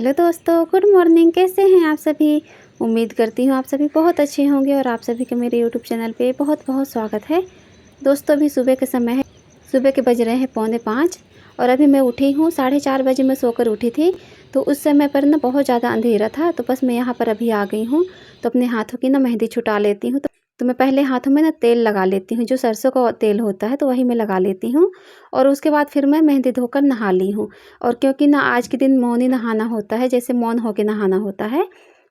Hello दोस्तों, good morning. कैसे हैं आप सभी? उम्मीद करती हूँ आप सभी बहुत अच्छे होंगे और आप सभी का मेरे यूट्यूब चैनल पे बहुत बहुत स्वागत है। दोस्तों अभी सुबह के समय है, सुबह के बज रहे हैं 4:45 और अभी मैं उठी हूँ। 4:30 बजे मैं सोकर उठी थी। तो उस समय पर ना बहुत ज़्यादा अंधेरा था, तो बस मैं यहाँ पर अभी आ गई हूँ। तो अपने हाथों की ना मेहंदी छुटा लेती हूँ। तो मैं पहले हाथों में ना तेल लगा लेती हूँ, जो सरसों का तेल होता है तो वही मैं लगा लेती हूँ। और उसके बाद फिर मैं मेहंदी धोकर नहा ली हूँ। और क्योंकि ना आज के दिन मौन ही नहाना होता है, जैसे मौन होके नहाना होता है,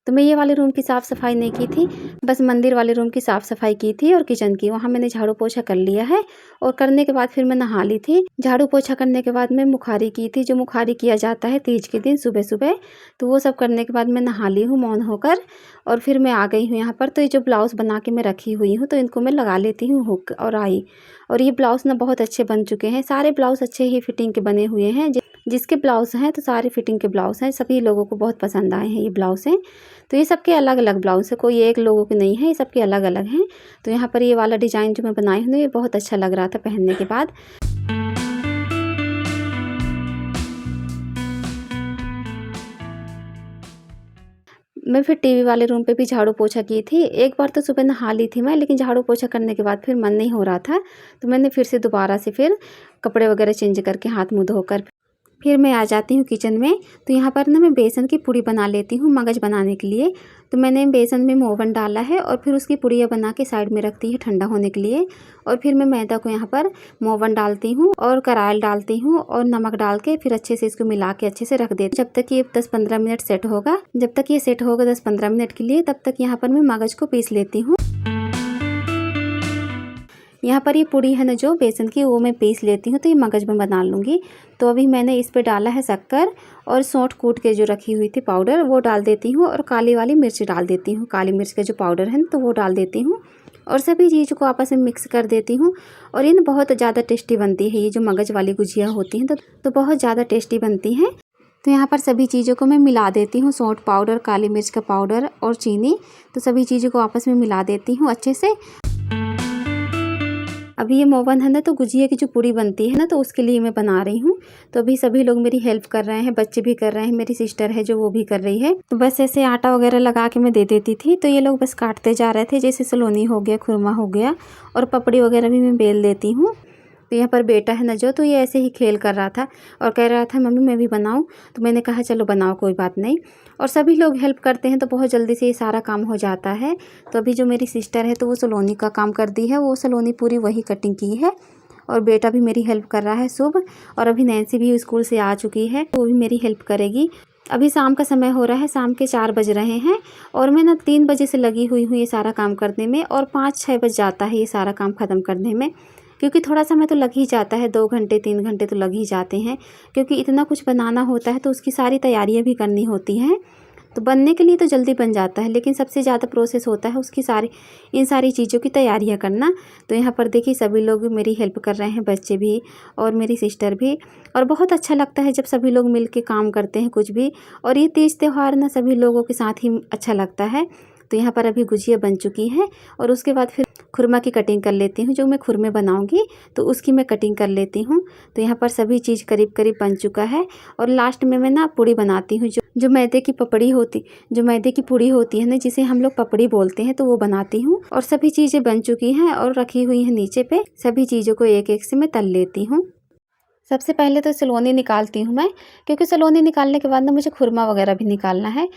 तो मैं ये वाले रूम की साफ़ सफाई नहीं की थी, बस मंदिर वाले रूम की साफ़ सफाई की थी और किचन की वहाँ मैंने झाड़ू पोछा कर लिया है। और करने के बाद फिर मैं नहा ली थी। झाड़ू पोछा करने के बाद मैं मुखारी की थी, जो मुखारी किया जाता है तीज के दिन सुबह सुबह। तो वो सब करने के बाद मैं नहा ली हूँ मौन होकर। और फिर मैं आ गई हूँ यहाँ पर। तो ये जो ब्लाउज़ बना के मैं रखी हुई हूँ, तो इनको मैं लगा लेती हूँ हुक और आई। और ये ब्लाउज़ ना बहुत अच्छे बन चुके हैं, सारे ब्लाउज़ अच्छे ही फिटिंग के बने हुए हैं। जिसके ब्लाउज़ हैं तो सारे फिटिंग के ब्लाउज़ हैं, सभी लोगों को बहुत पसंद आए हैं ये ब्लाउज़ हैं। तो ये सबके अलग अलग ब्लाउज़ है, कोई एक लोगों के नहीं है, ये सबके अलग अलग हैं। तो यहाँ पर ये वाला डिज़ाइन जो मैं बनाई हूँ ये बहुत अच्छा लग रहा था पहनने के बाद। मैं फिर टीवी वाले रूम पे भी झाड़ू पोछा की थी। एक बार तो सुबह नहा ली थी मैं, लेकिन झाड़ू पोछा करने के बाद फिर मन नहीं हो रहा था, तो मैंने फिर से दोबारा से फिर कपड़े वगैरह चेंज करके हाथ मुँह धोकर फिर मैं आ जाती हूँ किचन में। तो यहाँ पर ना मैं बेसन की पूड़ी बना लेती हूँ मगज बनाने के लिए। तो मैंने बेसन में मोवन डाला है और फिर उसकी पूड़ियाँ बना के साइड में रखती है ठंडा होने के लिए। और फिर मैं मैदा को यहाँ पर मोवन डालती हूँ और करायल डालती हूँ और नमक डाल के फिर अच्छे से इसको मिला के अच्छे से रख देती हूँ, जब तक ये 10-15 मिनट सेट होगा। जब तक ये सेट होगा 10-15 मिनट के लिए, तब तक यहाँ पर मैं मगज को पीस लेती हूँ। यहाँ पर ये पूड़ी है ना जो बेसन की, वो मैं पीस लेती हूँ, तो ये मगज में बना लूँगी। तो अभी मैंने इस पे डाला है शक्कर और सौंठ कूट के जो रखी हुई थी पाउडर, वो डाल देती हूँ। और काली वाली मिर्च डाल देती हूँ, काली मिर्च का जो पाउडर है तो वो डाल देती हूँ। और सभी चीज़ों को आपस में मिक्स कर देती हूँ। और ये ना बहुत ज़्यादा टेस्टी बनती है, ये जो मगज वाली गुजिया होती हैं तो बहुत ज़्यादा टेस्टी बनती हैं। तो यहाँ पर सभी चीज़ों को मैं मिला देती हूँ, सौंठ पाउडर, काली मिर्च का पाउडर और चीनी। तो सभी चीज़ों को आपस में मिला देती हूँ अच्छे से। अभी ये मोवन है ना, तो गुजिया की जो पूड़ी बनती है ना, तो उसके लिए मैं बना रही हूँ। तो अभी सभी लोग मेरी हेल्प कर रहे हैं, बच्चे भी कर रहे हैं, मेरी सिस्टर है जो वो भी कर रही है। तो बस ऐसे आटा वगैरह लगा के मैं दे देती थी, तो ये लोग बस काटते जा रहे थे, जैसे सलोनी हो गया, खुरमा हो गया और पपड़ी वगैरह भी मैं बेल देती हूँ। तो यहाँ पर बेटा है ना जो, तो ये ऐसे ही खेल कर रहा था और कह रहा था मम्मी मैं भी बनाऊँ। तो मैंने कहा चलो बनाओ, कोई बात नहीं। और सभी लोग हेल्प करते हैं तो बहुत जल्दी से ये सारा काम हो जाता है। तो अभी जो मेरी सिस्टर है तो वो सलोनी का काम कर दी है, वो सलोनी पूरी वही कटिंग की है। और बेटा भी मेरी हेल्प कर रहा है शुभ। और अभी नैन्सी भी स्कूल से आ चुकी है, वो भी मेरी हेल्प करेगी। अभी शाम का समय हो रहा है, शाम के 4 बज रहे हैं और मैं ना 3 बजे से लगी हुई हूँ ये सारा काम करने में। और 5-6 बज जाता है ये सारा काम ख़त्म करने में, क्योंकि थोड़ा समय तो लग ही जाता है, 2 घंटे 3 घंटे तो लग ही जाते हैं। क्योंकि इतना कुछ बनाना होता है तो उसकी सारी तैयारियां भी करनी होती हैं। तो बनने के लिए तो जल्दी बन जाता है, लेकिन सबसे ज़्यादा प्रोसेस होता है उसकी इन सारी चीज़ों की तैयारियां करना। तो यहाँ पर देखिए सभी लोग मेरी हेल्प कर रहे हैं, बच्चे भी और मेरी सिस्टर भी। और बहुत अच्छा लगता है जब सभी लोग मिल के काम करते हैं कुछ भी। और ये तीज त्यौहार ना सभी लोगों के साथ ही अच्छा लगता है। तो यहाँ पर अभी गुजिया बन चुकी है और उसके बाद फिर खुरमा की कटिंग कर लेती हूँ, जो मैं खुरमे बनाऊँगी तो उसकी मैं कटिंग कर लेती हूँ। तो यहाँ पर सभी चीज़ करीब करीब बन चुका है। और लास्ट में मैं ना पूड़ी बनाती हूँ, जो मैदे की पूड़ी होती है ना, जिसे हम लोग पपड़ी बोलते हैं, तो वो बनाती हूँ। और सभी चीज़ें बन चुकी हैं और रखी हुई हैं नीचे पे। सभी चीज़ों को एक एक से मैं तल लेती हूँ। सबसे पहले तो सलोनी निकालती हूँ मैं, क्योंकि सलोनी निकालने के बाद ना मुझे खुरमा वगैरह भी निकालना है।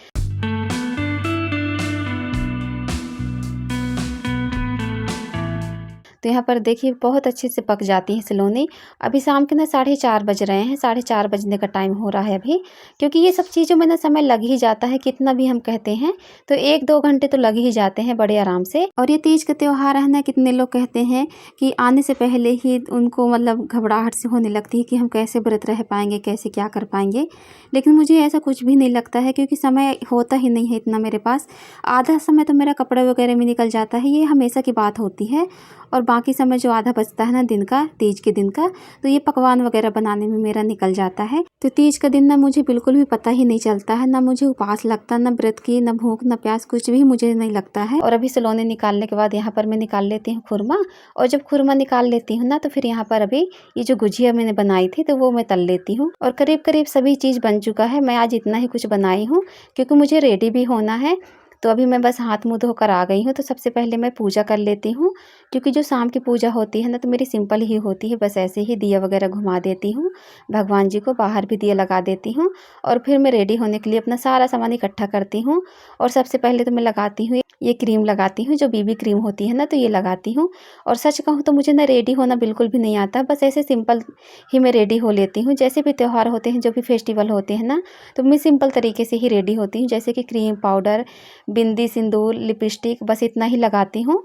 तो यहाँ पर देखिए बहुत अच्छे से पक जाती है सलोनी। अभी शाम के ना 4:30 बज रहे हैं, 4:30 बजने का टाइम हो रहा है अभी। क्योंकि ये सब चीज़ों में ना समय लग ही जाता है, कितना भी हम कहते हैं तो 1-2 घंटे तो लग ही जाते हैं बड़े आराम से। और ये तीज का त्यौहार है ना, कितने लोग कहते हैं कि आने से पहले ही उनको मतलब घबराहट से होने लगती है कि हम कैसे व्रत रह पाएंगे, कैसे क्या कर पाएंगे। लेकिन मुझे ऐसा कुछ भी नहीं लगता है, क्योंकि समय होता ही नहीं है इतना मेरे पास। आधा समय तो मेरा कपड़े वगैरह में निकल जाता है, ये हमेशा की बात होती है। और बाकी समय जो आधा बचता है ना दिन का, तीज के दिन का, तो ये पकवान वगैरह बनाने में मेरा निकल जाता है। तो तीज का दिन ना मुझे बिल्कुल भी पता ही नहीं चलता है, ना मुझे उपवास लगता, ना व्रत की, ना भूख, ना प्यास, कुछ भी मुझे नहीं लगता है। और अभी सलोने निकालने के बाद यहाँ पर मैं निकाल लेती हूँ खुरमा, और जब खुरमा निकाल लेती हूँ ना तो फिर यहाँ पर अभी ये जो गुजिया मैंने बनाई थी तो वो मैं तल लेती हूँ। और करीब करीब सभी चीज़ बन चुका है। मैं आज इतना ही कुछ बनाई हूँ क्योंकि मुझे रेडी भी होना है। तो अभी मैं बस हाथ मुँह धोकर आ गई हूँ। तो सबसे पहले मैं पूजा कर लेती हूँ, क्योंकि जो शाम की पूजा होती है ना तो मेरी सिंपल ही होती है। बस ऐसे ही दिया वगैरह घुमा देती हूँ, भगवान जी को बाहर भी दिया लगा देती हूँ, और फिर मैं रेडी होने के लिए अपना सारा सामान इकट्ठा करती हूँ। और सबसे पहले तो मैं लगाती हूँ ये क्रीम लगाती हूँ, जो बीबी क्रीम होती है ना, तो ये लगाती हूँ। और सच कहूँ तो मुझे ना रेडी होना बिल्कुल भी नहीं आता, बस ऐसे सिंपल ही मैं रेडी हो लेती हूँ। जैसे भी त्यौहार होते हैं, जो भी फेस्टिवल होते हैं ना, तो मैं सिंपल तरीके से ही रेडी होती हूँ। जैसे कि क्रीम, पाउडर, बिंदी, सिंदूर, लिपस्टिक, बस इतना ही लगाती हूँ।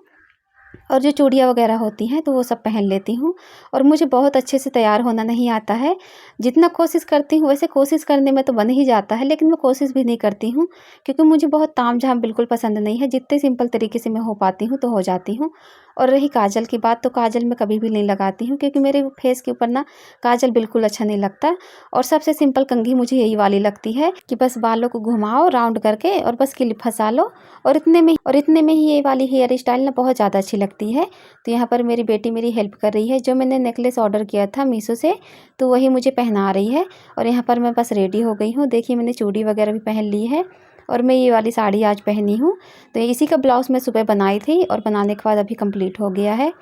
और जो चूड़ियाँ वगैरह होती हैं तो वो सब पहन लेती हूँ। और मुझे बहुत अच्छे से तैयार होना नहीं आता है। जितना कोशिश करती हूँ, वैसे कोशिश करने में तो बन ही जाता है, लेकिन मैं कोशिश भी नहीं करती हूँ, क्योंकि मुझे बहुत तामझाम बिल्कुल पसंद नहीं है। जितने सिंपल तरीके से मैं हो पाती हूँ तो हो जाती हूँ। और रही काजल की बात, तो काजल मैं कभी भी नहीं लगाती हूँ, क्योंकि मेरे फेस के ऊपर ना काजल बिल्कुल अच्छा नहीं लगता। और सबसे सिंपल कंघी मुझे यही वाली लगती है कि बस बालों को घुमाओ राउंड करके और बस क्लिप फंसा लो, और इतने में ही ये वाली हेयर स्टाइल ना बहुत ज़्यादा अच्छी लगती है। तो यहाँ पर मेरी बेटी मेरी हेल्प कर रही है। जो मैंने नेकलेस ऑर्डर किया था मीशो से, तो वही मुझे पहना रही है। और यहाँ पर मैं बस रेडी हो गई हूँ। देखिए मैंने चूड़ी वगैरह भी पहन ली है, और मैं ये वाली साड़ी आज पहनी हूँ। तो इसी का ब्लाउज़ मैं सुबह बनाई थी, और बनाने के बाद अभी कंप्लीट हो गया है।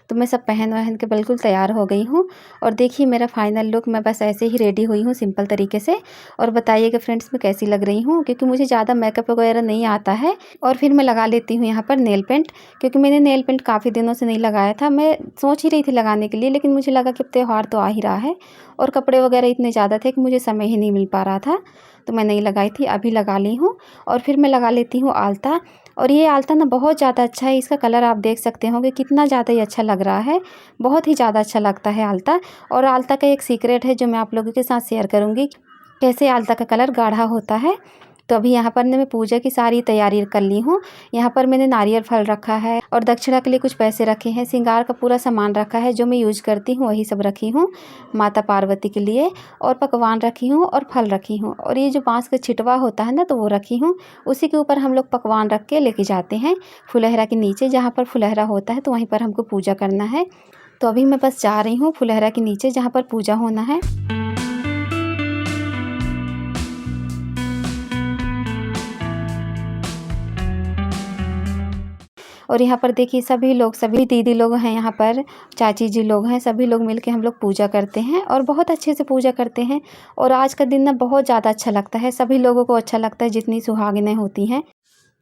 तो मैं सब पहन वहन के बिल्कुल तैयार हो गई हूँ। और देखिए मेरा फाइनल लुक, मैं बस ऐसे ही रेडी हुई हूँ सिंपल तरीके से। और बताइएगा फ्रेंड्स मैं कैसी लग रही हूँ, क्योंकि मुझे ज़्यादा मेकअप वगैरह नहीं आता है। और फिर मैं लगा लेती हूँ यहाँ पर नेल पेंट, क्योंकि मैंने नेल पेंट काफ़ी दिनों से नहीं लगाया था। मैं सोच ही रही थी लगाने के लिए, लेकिन मुझे लगा कि अब त्यौहार तो आ ही रहा है, और कपड़े वगैरह इतने ज़्यादा थे कि मुझे समय ही नहीं मिल पा रहा था, तो मैं नहीं लगाई थी। अभी लगा ली हूँ। और फिर मैं लगा लेती हूँ आलता। और ये आलता ना बहुत ज़्यादा अच्छा है। इसका कलर आप देख सकते होंगे कितना ज़्यादा ही अच्छा लग रहा है, बहुत ही ज़्यादा अच्छा लगता है आलता। और आलता का एक सीक्रेट है जो मैं आप लोगों के साथ शेयर करूँगी, कैसे आलता का कलर गाढ़ा होता है। तो अभी यहाँ पर मैं पूजा की सारी तैयारी कर ली हूँ। यहाँ पर मैंने नारियल फल रखा है, और दक्षिणा के लिए कुछ पैसे रखे हैं, श्रृंगार का पूरा सामान रखा है, जो मैं यूज़ करती हूँ वही सब रखी हूँ माता पार्वती के लिए। और पकवान रखी हूँ, और फल रखी हूँ, और ये जो बाँस का छिटवा होता है ना, तो वो रखी हूँ। उसी के ऊपर हम लोग पकवान रख के लेके जाते हैं फुलहरा के नीचे, जहाँ पर फुलहरा होता है तो वहीं पर हमको पूजा करना है। तो अभी मैं बस जा रही हूँ फुलहरा के नीचे, जहाँ पर पूजा होना है। और यहाँ पर देखिए सभी लोग, सभी दीदी लोग हैं यहाँ पर, चाची जी लोग हैं, सभी लोग मिलके हम लोग पूजा करते हैं, और बहुत अच्छे से पूजा करते हैं। और आज का दिन ना बहुत ज़्यादा अच्छा लगता है, सभी लोगों को अच्छा लगता है जितनी सुहागिनें होती हैं।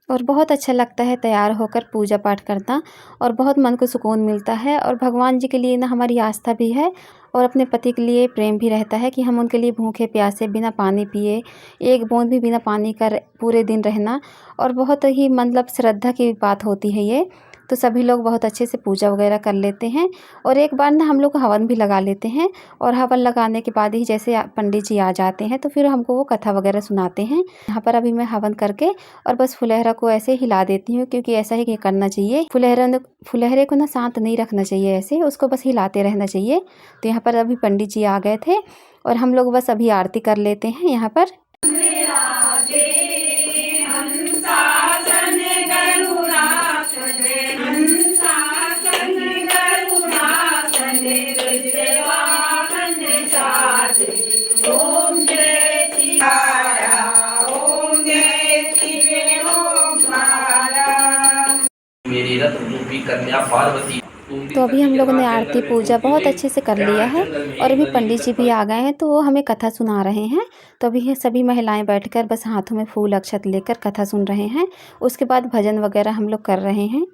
और बहुत अच्छा लगता है तैयार होकर पूजा पाठ करना, और बहुत मन को सुकून मिलता है। और भगवान जी के लिए ना हमारी आस्था भी है, और अपने पति के लिए प्रेम भी रहता है कि हम उनके लिए भूखे प्यासे बिना पानी पिए, एक बूंद भी बिना पानी का पूरे दिन रहना। और बहुत ही मतलब श्रद्धा की बात होती है ये। तो सभी लोग बहुत अच्छे से पूजा वगैरह कर लेते हैं। और एक बार ना हम लोग हवन भी लगा लेते हैं, और हवन लगाने के बाद ही जैसे पंडित जी आ जाते हैं तो फिर हमको वो कथा वगैरह सुनाते हैं। यहाँ पर अभी मैं हवन करके और बस फुलहरा को ऐसे हिला देती हूँ, क्योंकि ऐसा ही करना चाहिए। फुलहरे को ना शांत नहीं रखना चाहिए, ऐसे उसको बस हिलाते रहना चाहिए। तो यहाँ पर अभी पंडित जी आ गए थे, और हम लोग बस अभी आरती कर लेते हैं यहाँ पर। मेरी रत्न रूपी कन्या पार्वती। तो अभी हम लोगों ने आरती पूजा बहुत अच्छे से कर लिया है, और अभी पंडित जी भी आ गए हैं तो वो हमें कथा सुना रहे हैं। तो अभी सभी महिलाएं बैठकर बस हाथों में फूल अक्षत लेकर कथा सुन रहे हैं। उसके बाद भजन वगैरह हम लोग कर रहे हैं।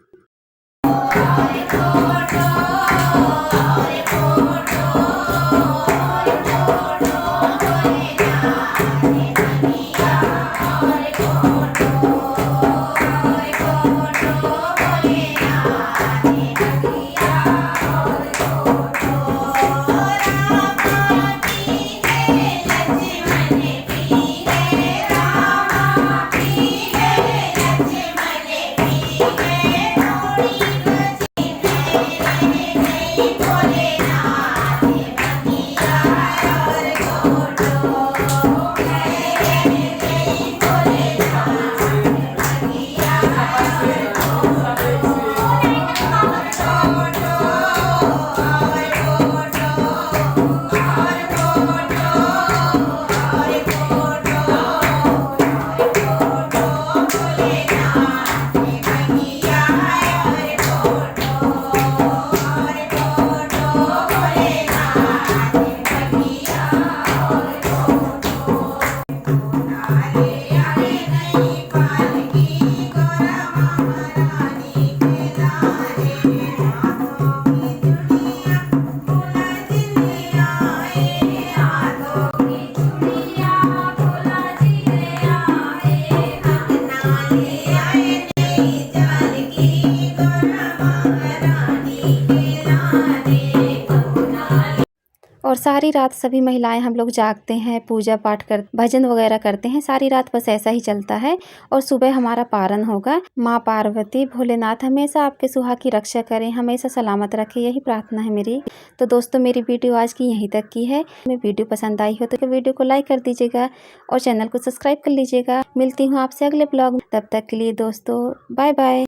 सारी रात सभी महिलाएं हम लोग जागते हैं, पूजा पाठ कर भजन वगैरह करते हैं। सारी रात बस ऐसा ही चलता है और सुबह हमारा पारण होगा। माँ पार्वती भोलेनाथ हमेशा आपके सुहाग की रक्षा करें, हमेशा सलामत रखें, यही प्रार्थना है मेरी। तो दोस्तों मेरी वीडियो आज की यहीं तक की है। हमें वीडियो पसंद आई हो तो वीडियो को लाइक कर दीजिएगा और चैनल को सब्सक्राइब कर लीजिएगा। मिलती हूँ आपसे अगले ब्लॉग में, तब तक के लिए दोस्तों बाय बाय।